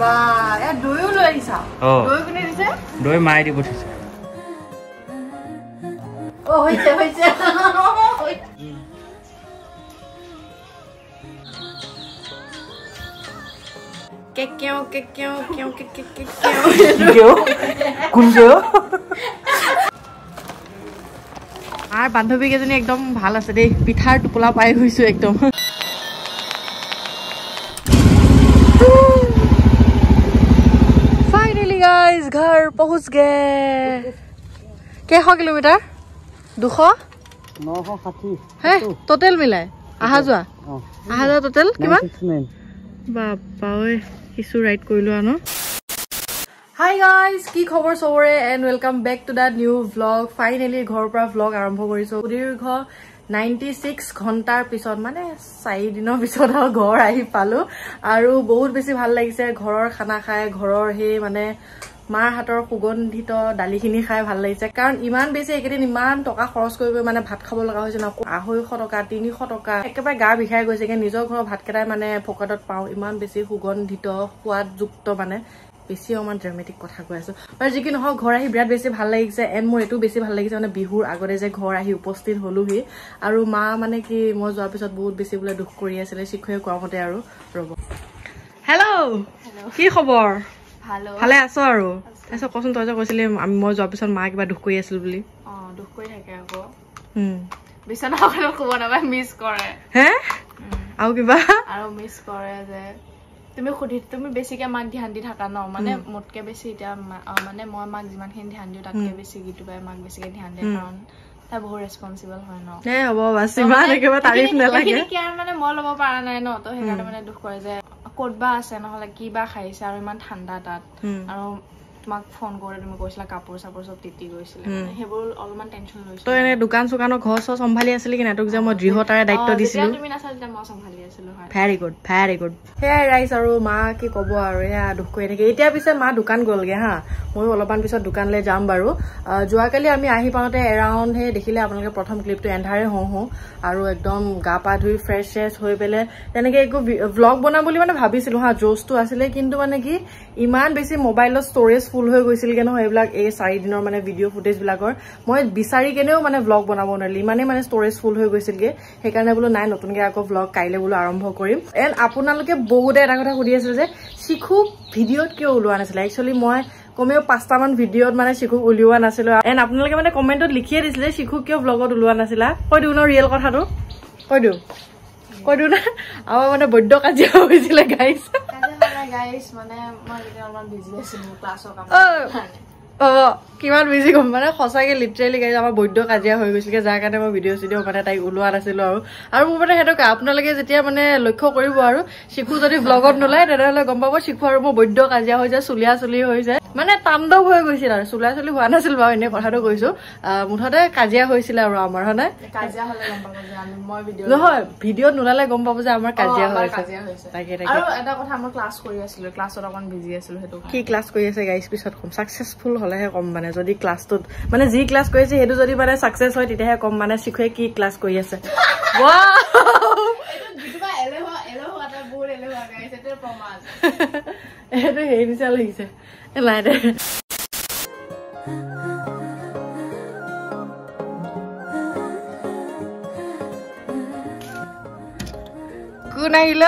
বা এ দৈও লৈ আহিছা দৈ কোনে দিছে দৈ মাই দি পঠিছে ও হইছে হইছে কেকেও কোনকেও আর বান্ধবী কেজনী একদম ভাল আছে দেই পিঠাৰ টোপলা পাই গৈছো একদম फाइनली गाइस घर पहुंच गए केश किलोमीटर 200 960 है टोटल मिलाय आहा जोआ टोटल किमान बापा ओए किसु राइड কৰিলো আনো हाय गाइस কি খবৰ সবৰে and welcome back to the new blog finally ঘৰৰ পৰা ব্লগ আৰম্ভ কৰিছো দীৰ্ঘ 96 ঘন্টাৰ পিছত মানে 4 দিনৰ পিছত ঘৰ আহি পালো আৰু বহুত বেছি ভাল লাগিছে ঘৰৰ খানা খাই ঘৰৰ হে মানে মাৰ হাতৰ সুগন্ধিত ডালিখিনি খাই ভাল লাগিছে কাৰণ ইমান বেছি একেদিন ইমান টকা খৰচ কৰিব মানে ভাত খাব লগা হৈছে না 250 টকা 300 টকা একেবাৰে গা বিখাই গৈছে কে নিজৰ ঘৰৰ ভাত কেটাই মানে ফকটত পাও ইমান বেছি সুগন্ধিত সোৱাদযুক্ত মানে বেছি অমান ড্ৰামেটিক কথা কৈ আছো আৰু যি কি নহয় ঘৰ আহি বিৰাট বেছি ভাল লাগিছে এন্ড মোৰ এটো বেছি ভাল লাগিছে মানে বিহুৰ আগতে যে ঘৰ আহি উপস্থিত হলুহি আৰু মা মানে কি মই যোৱাৰ পিছত বহুত বেছি বুলে দুখ কৰি আছিল শিক্ষয়ে কোৱা মতে আৰু ৰব হেল্ল কি খবৰ ভালো ভালে আছো আৰু এসো কোন তই যে কৈছিলি মই যোৱাৰ পিছত মা কিবা দুখ কৰি আছিল বুলি দুখ কৰি থাকে আকৌ বিছনা হল কোব না মিস কৰে হে আৰু কিবা আৰু মিস কৰে যে তুমি খুদি তুমি বেছিকে মাক ধ্যান দি থাকা ন মানে মোটকে বেছি এটা মানে মই মাক যিমানখিনি ধ্যান দিও তাতকে বেছি গিটু বাই মাক বেছিকে ধ্যান দিয়ে কাৰণ তা বহুত ৰেসপন্সিবল হয় ন হে হ'ব বাস ইমান একেবাৰে তাৰিফ নালাগে কি আৰু মানে মই ল'ব পাৰা নাই ন তো হেকাৰণে মানে দুখ কৰে যে কোডবা আছে নহলে কিবা খাইছে আৰু ইমান ঠাণ্ডা তাত আৰু তোমাক ফোন কৰে তুমি কৈছিলা কাপোৰ সাপোৰ সব তিতি গৈছিল হেবোৰ অলমান টেনচন লৈছিল তো এনে দোকান সুকানৰ ঘৰ সব সম্ভালি আছিল কি নাটক যে মই দৃঢ়তাৰে দায়িত্ব দিছিল তুমি নাছালতে মই সম্ভালি আছিল হয় ভেৰি গুড হে ৰাইস আৰু মা কি কব আৰু এয়া দুখ কৰি থাকে এতিয়া পিছে মা দোকান গলগে হা মই অলপমান পিছত দোকানলৈ যাম বাৰু যোৱাকালি আমি আহি পাওঁতে এৰাউণ্ড হে দেখিলে আপোনালোকে প্ৰথম ক্লিপটো এন্ধাৰে হওঁ আৰু একদম গা পা ধুই ফ্ৰেছ হৈ পেলে তেনেকে একো ব্লগ বনাম বুলি মানে ভাবিছিলো হা জোসটো আছিলে কিন্তু মানে কি ইমান বেছি মোবাইলৰ ষ্টৰেজ ফুল হৈ গৈছিল কেন এইবিলাক এই 4 দিনৰ মানে ভিডিও ফুটেজ বিলাকৰ মই বিচাৰি কেনেও মানে ব্লগ বনাব নোৱাৰিলি মানে ষ্টৰেজ ফুল হৈ গৈছিলগে সেইকাৰণে বলো নাই নতুনকে আকৌ ব্লগ কাইলে বলো আৰম্ভ কৰিম এন্ড আপোনালোকে বহুতে এটা কথা সুধি আছিল যে শিখু ভিডিঅ'ত কিয় ওলোৱা নাছিল একচুয়ালি মই কমেও 5টা মান ভিডিঅ'ত মানে শিখু উলিওৱা নাছিল এন্ড আপোনালোকে মানে কমেন্টত লিখিয়ে দিছিলে শিখু কিয় ব্লগত ওলোৱা নাছিলা কৈ দিও ন ৰিয়েল কথাটো কৈ দিও না আমাৰ মানে বৈদ্য কাজিয়া হৈছিল গাইস মানে মই অলমান বিজি আছিলো ক্লাছৰ কাম কিমান বিজি গম মানে সঁচাকে লিটাৰেলি গাইজ আমাৰ বৈদ্য কাজিয়া হৈ গৈছিল যাৰ কাৰণে মই ভিডিঅ' মানে তাইক ওলোৱা নাছিলো আৰু মোৰ মানে সেইটো আপোনালোকে যেতিয়া মানে লক্ষ্য কৰিব আৰু শিখু যদি ব্লগত নোলায় তেনেহ'লে গম পাব শিখু আৰু মোৰ বৈদ্য কাজিয়া হৈ যায় চুলিয়া হৈ যায় মানে তাণ্ডৱ হৈ গৈছিল আৰু চুলিয়া হোৱা নাছিল বাৰু এনে কথাটো কৈছো মুঠতে কাজিয়া হৈছিল আৰু আমাৰ হয় নাই কাজিয়া হলে গম পাব যে মই নহয় ভিডিঅ'ত নোলালে গম পাব যে আমাৰ কাজিয়া হৈছে আৰু এটা কথা মই ক্লাছ কৰি আছিলো ক্লাছত অকন বিজি আছিলো সেইটো কি ক্লাছ কৰি আছে গাইজ পিছত কম সাকসেসফুল হলেহে কম মানে যদি ক্লাছটোত মানে যি ক্লাছ কৰিছে সেইটো যদি মানে সাকসেস হয় তেতিয়াহে কম মানে শিখুৱে কি ক্লাছ কৰি আছে এইটো হেৰি নিচা লাগিছে নাই দে কোন আহিল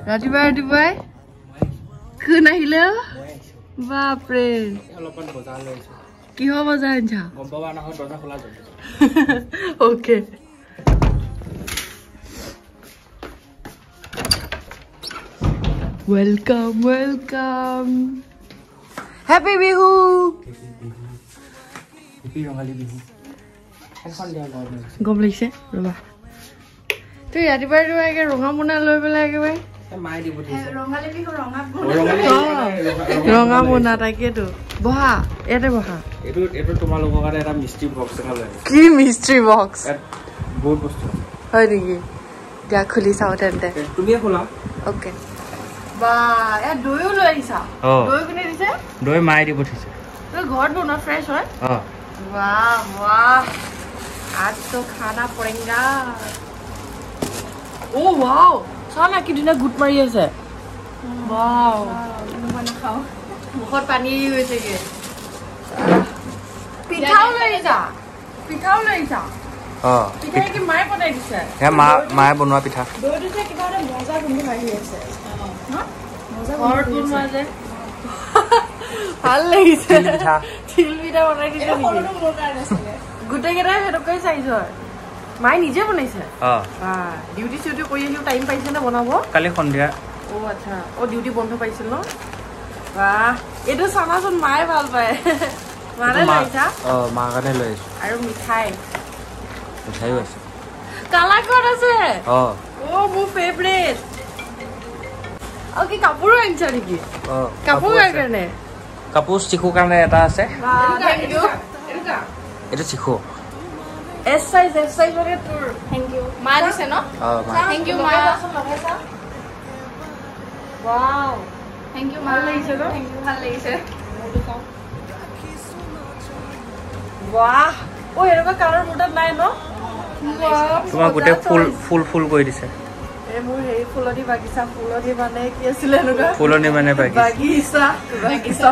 ৰাতিপুৱাই কোন আহিল বাপৰে অলপমান বজাৰ লৈছো কিহ বজাৰ আনছা গম পাবা না দৰজা খোলা যাব okay welcome happy Bihu happy Rongali Bihu এখন দিয়া গম লাগিছে ৰবা তুই ৰাতিপুৱাই ৰঙা মোনা লৈ পেলাই একেবাৰে মাই দিব দিছে ৰঙালী বিহু ৰঙা মোনা তাকেতো বহা ইয়াতে বহা এটো তোমালোকৰ কাৰণে এটা মিষ্টি বক্স এটা লৈ কি মিষ্টি বক্স বহুত বস্তু হয় নেকি দিয়া খুলি চাও তেন্তে তুমিয়ে খোলা ওকে বা এ দৈও লৈ আহিছা দৈ কোনে দিছে দৈ মাই দি পঠিছে তোৰ ঘৰত বনোৱা ফ্ৰেছ হয় वाह आज तो खाना पड़ेगा ओ वाओ साला की दिना गुड मारी আছে Wow. মানে খাও মুখত পানী গৈছে গে পিঠাও লৈছা পিঠা কি মায়ে বনাই দিছে মায়ে বনোৱা পিঠা দৈটোতে কিবা এটা মজা গোন্ধ আহি আছে ভাল লাগিছে তিল তিল পিঠা পিঠা বনাই দিছে গোটেইকেইটাই সেইটোকে চাইছো মায়ে নিজে বনাইছে ডিউটি চিউটি কৰি আহিও টাইম পাইছে নে বনাব কালি সন্ধিয়া আচ্ছা ডিউটি বন্ধ পাইছিল ন বাহ এইটো চাবাচোন মায়ে ভাল পায় মাৰে লৈছা মাৰ কাৰণে লৈ আহিছো আৰু মিঠাইও আছে কালাকত আছে মোৰ ফেভৰেট আৰু কি কাপোৰো আনিছা নেকি কাপোৰ কাৰণে কাপোৰ চিখুৰ কাৰণে এটা আছে এইটো চিখু এছ সাইজ মানে তোৰ থ্যাংক ইউ মা দিছে ন থ্যাংক ইউ মা ওয়াও থ্যাংক ইউ মা ভাল লাগিছে ন থ্যাংক ইউ ভাল লাগিছে বাহ এনেকুৱা কালাৰ মোৰ তাত নাই ন তোমাক গোটেই ফুল কৰি দিছে মোৰ হেৰি ফুলনি বাগিচা ফুলনি মানে কি আছিলে এনেকুৱা ফুলনি মানে বাগিচা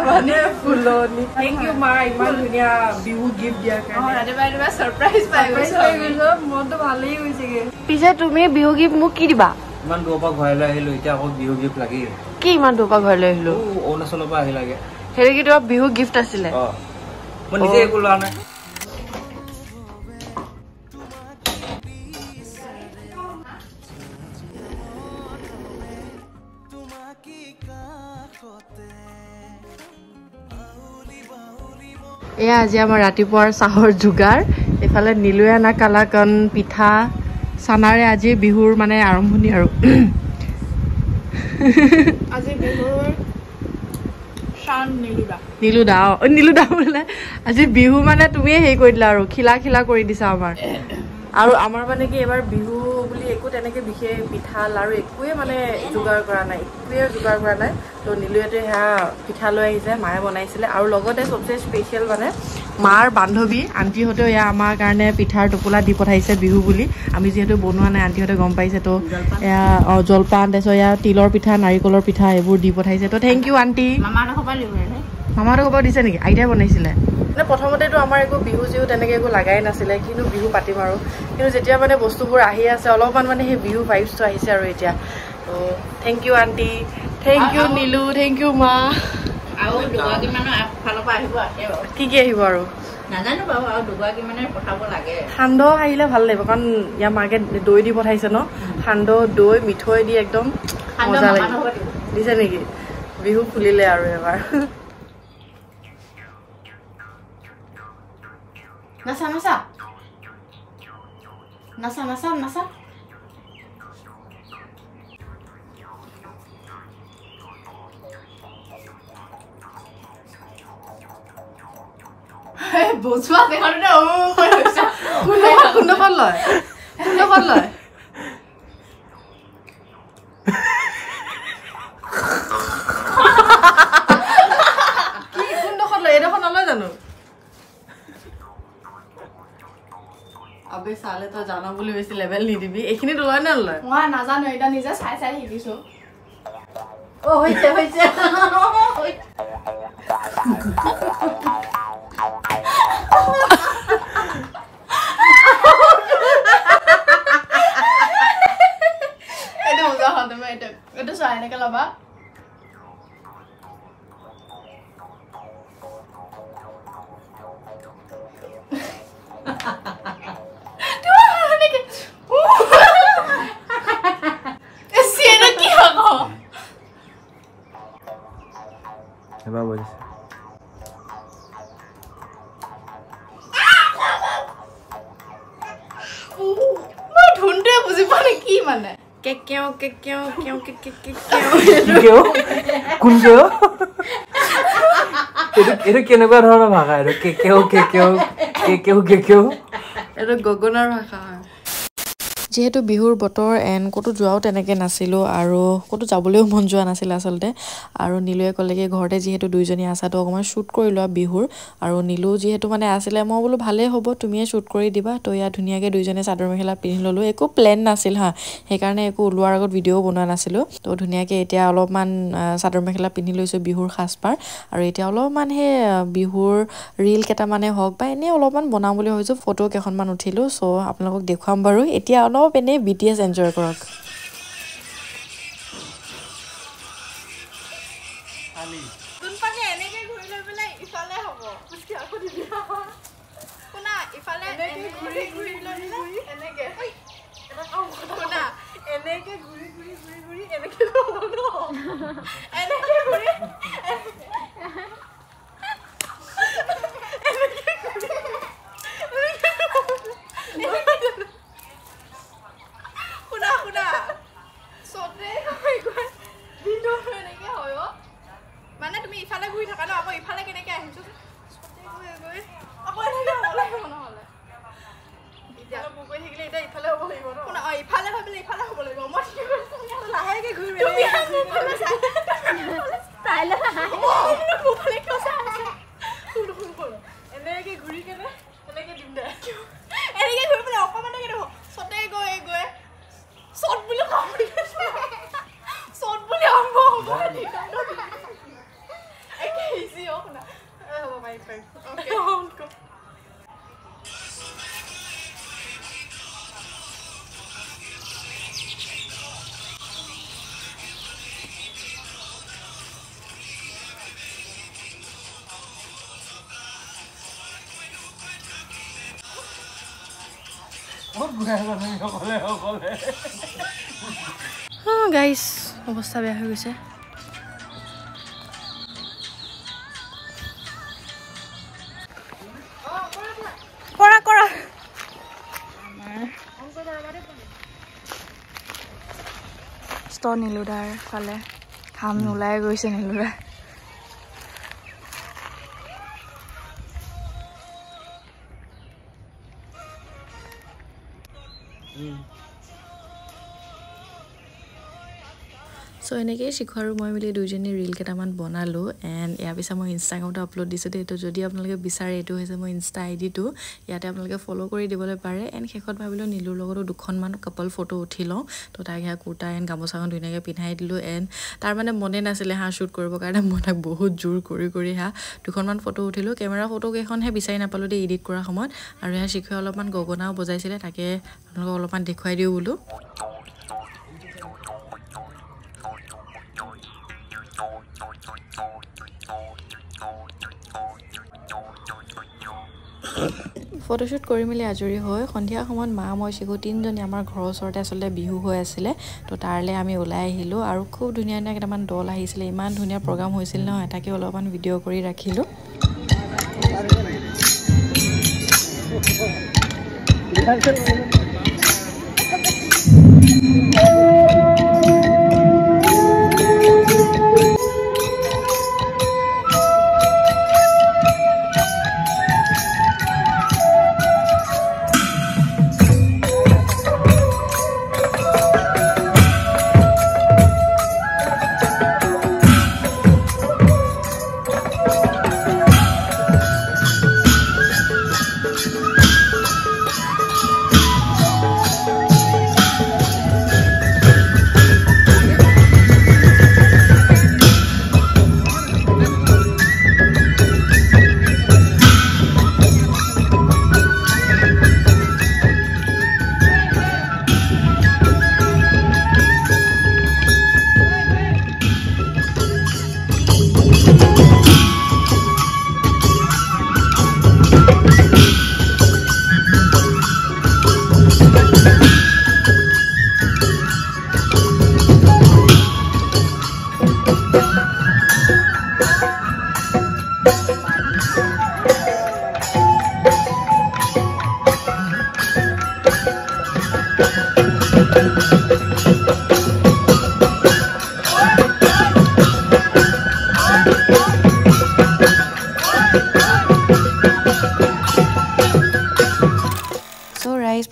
মানে ফুলনি থেংক ইউ মা ইমান ধুনীয়া বিহু গিফ্ট দিয়াৰ কাৰণে ৰাতিপুৱা সাৰপ্ৰাইজ পাই গৈছো মনটো ভালেই হৈছেগে পিছে তুমি বিহু গিফ্ট মোক কি দিবা ইমান দূৰৰ পৰা ঘৰলৈ আহিলো এতিয়া আকৌ বিহু গিফ্ট লাগি কি ইমান দূৰৰ পৰা ঘৰলৈ আহিলো অৰুণাচলৰ পৰা আহি লাগে হেৰি কি তোমাৰ বিহু গিফ্ট আছিলে মই নিজে একো লোৱা নাই এয়া আজি আমাৰ ৰাতিপুৱাৰ চাহৰ যোগাৰ এফালে নীলুৱে আনা কালাকন পিঠা চানাৰে আজি বিহুৰ মানে আৰম্ভণি আৰু আজি বিহুৰ শান নীলুদা বোলে আজি বিহু মানে তুমিয়ে হেৰি কৰি দিলা আৰু খিলা কৰি দিছা আমাৰ আৰু আমাৰ মানে কি এবাৰ বিহু বুলি একো তেনেকে বিশেষ পিঠা লাৰু একোৱে মানে যোগাৰ কৰা নাই তো নীলুৱেতে সেয়া পিঠা লৈ আহিছে মায়ে বনাইছিলে আৰু লগতে সবচে স্পেচিয়েল মানে মাৰ বান্ধৱী আন্টিহঁতেও এয়া আমাৰ কাৰণে পিঠাৰ টোপোলা দি পঠাইছে বিহু বুলি আমি যিহেতু বনোৱা নাই আন্টিহঁতে গম পাইছে তো এয়া জলপান তাৰপিছত এয়া তিলৰ পিঠা নাৰিকলৰ পিঠা এইবোৰ দি পঠাইছে তো থেংক ইউ আন্টি মামাহঁতৰ ঘৰ দিছে নেকি আইতাই বনাইছিলে মানে প্ৰথমতেতো আমাৰ একো বিহু চিহু তেনেকৈ একো লাগাই নাছিলে কিন্তু বিহু পাতিম আৰু কিন্তু যেতিয়া মানে বস্তুবোৰ আহি আছে অলপমান মানে সেই বিহু ভাইবছটো আহিছে আৰু এতিয়া তো thank you aunty thank you Nilu thank you মা আৰু দুগৰাকী মানুহ ফালৰ পৰা আহিব কি আহিব আৰু নাজানো বাৰু আৰু দুগৰাকী মানে পঠাব লাগে সান্দহ আহিলে ভাল লাগিব কাৰণ ইয়াৰ মাকে দৈ দি পঠাইছে ন সান্দহ দৈ মিঠৈ দি একদম মজা লাগিব দিছে নেকি বিহু ফুলিলে আৰু এবাৰ নাচা বজোৱা দেখাতে কোনডোখৰ লয় এইডোখৰ নলয় জানো আবে চালে তই জানো বুলি বেছি লেভেল নিদিবি এইখিনিতো লয় নে নলয় মই নাজানো এটা নিজে চাই শিকিছো হৈছে এইটো উদাহৰণ তুমি এইটো চোৱা এনেকে ল'বা এবাৰ বজিছে মই ধুনটোৱে বুজি পোৱা নাই কি মানে এইটো কেনেকুৱা ধৰণৰ ভাষা এইটো গগনাৰ ভাষা হয় যিহেতু বিহুৰ বতৰ এণ্ড ক'তো যোৱাও তেনেকৈ নাছিলোঁ আৰু ক'তো যাবলৈও মন যোৱা নাছিল আচলতে আৰু নীলুৱে ক'লেগৈ ঘৰতে যিহেতু দুইজনী আছা তো অকণমান শ্বুট কৰি লোৱা বিহুৰ আৰু নীলু যিহেতু মানে আছিলে মই বোলো ভালেই হ'ব তুমিয়ে শ্বুট কৰি দিবা তো ইয়াত ধুনীয়াকৈ দুইজনে চাদৰ মেখেলা পিন্ধি ল'লোঁ একো প্লেন নাছিল হা সেইকাৰণে একো ওলোৱাৰ আগত ভিডিঅ'ও বনোৱা নাছিলোঁ তো ধুনীয়াকৈ এতিয়া অলপমান চাদৰ মেখেলা পিন্ধি লৈছোঁ বিহুৰ সাজপাৰ আৰু এতিয়া অলপমান সেই বিহুৰ ৰীল কেইটামানে হওক বা এনেই অলপমান বনাম বুলি ভাবিছোঁ ফটো কেইখনমান উঠিলোঁ চ' আপোনালোকক দেখুৱাম বাৰু এতিয়া অলপ এনেই BTS এনজয় কৰক গাইজ অৱস্থা বেয়া হৈ গৈছে কৰা কৰা নীলুদাৰ ফালে ঘাম ওলাই গৈছে নীলুদাৰ সো এনেকৈ শিখু আৰু মই মিলি দুইজনী ৰীল কেইটামান বনালোঁ এণ্ড ইয়াৰ পিছত মই ইনষ্টাগ্ৰামত আপলোড দিছোঁ দেই তো যদি আপোনালোকে বিচাৰে এইটো হৈছে মোৰ ইনষ্টা আইডিটো ইয়াতে আপোনালোকে ফ'ল' কৰি দিবলৈ পাৰে এণ্ড শেষত ভাবিলোঁ নীলুৰ লগতো দুখনমান কাপল ফটো উঠি লওঁ তো তাইক সেয়া কুৰ্তা এণ্ড গামোচাখন ধুনীয়াকৈ পিন্ধাই দিলোঁ এণ্ড তাৰ মানে মনে নাছিলে শ্বুট কৰিবৰ কাৰণে মই তাক বহুত জোৰ কৰি দুখনমান ফটো উঠিলোঁ কেমেৰা ফটোকেইখনহে বিচাৰি নাপালোঁ দেই এডিট কৰাৰ সময়ত আৰু সেয়া শিখুৱে অলপমান গগনাও বজাইছিলে তাকে আপোনালোকক অলপমান দেখুৱাই দিওঁ বোলো ফটোশ্বুট কৰি মেলি আজৰি হৈ সন্ধিয়া সময়ত মা মই শিখু তিনিজনী আমাৰ ঘৰৰ ওচৰতে আচলতে বিহু হৈ আছিলে তো তালৈ আমি ওলাই আহিলোঁ আৰু খুব ধুনীয়া ধুনীয়া কেইটামান দল আহিছিলে ইমান ধুনীয়া প্ৰগ্ৰাম হৈছিল নহয় তাকে অলপমান ভিডিঅ' কৰি ৰাখিলোঁ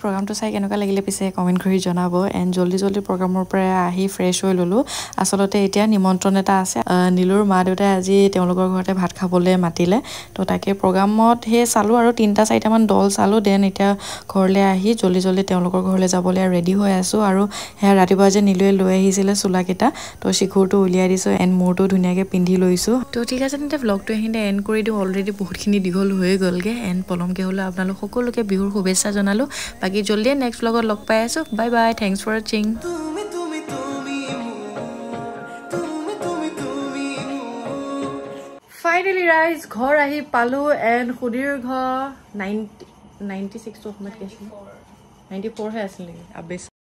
প্ৰগ্ৰামটো চাই কেনেকুৱা লাগিলে পিছে কমেণ্ট কৰি জনাব এণ্ড জল্দি জল্দি প্ৰগ্ৰামৰ পৰা আহি ফ্ৰেছ হৈ ল'লোঁ আচলতে এতিয়া নিমন্ত্ৰণ এটা আছে নীলুৰ মা দেউতাই আজি তেওঁলোকৰ ঘৰতে ভাত খাবলৈ মাতিলে তো তাকে প্ৰগ্ৰামত সেই চালোঁ আৰু 3-4মান দল চালোঁ দেন এতিয়া ঘৰলৈ আহি জল্দি জল্দি তেওঁলোকৰ ঘৰলৈ যাবলৈ ৰেডি হৈ আছোঁ আৰু সেয়া ৰাতিপুৱা যে নীলুৱে লৈ আহিছিলে চোলাকেইটা তো শিখৰটো উলিয়াই দিছোঁ এণ্ড মূৰটো ধুনীয়াকৈ পিন্ধি লৈছোঁ তো ঠিক আছে তেন্তে ভ্লগটো এইখিনিতে এণ্ড কৰি দিওঁ অলৰেডি বহুতখিনি দীঘল হৈ গ'লগৈ এণ্ড পলমকৈ হ'লেও আপোনালোক সকলোকে বিহুৰ শুভেচ্ছা জনালোঁ বাকী জল্দিয়ে নেক্সট ভ্লগত লগ পাই আছোঁ বাই বাই থেংকছ ফৰ ৱাচিং ফাইনেলি ৰাইজ ঘৰ আহি পালোঁ এণ্ড সুধীৰ ঘৰ 96 টো সময়ত গৈছিলোঁ 94 হে আছিল নেকি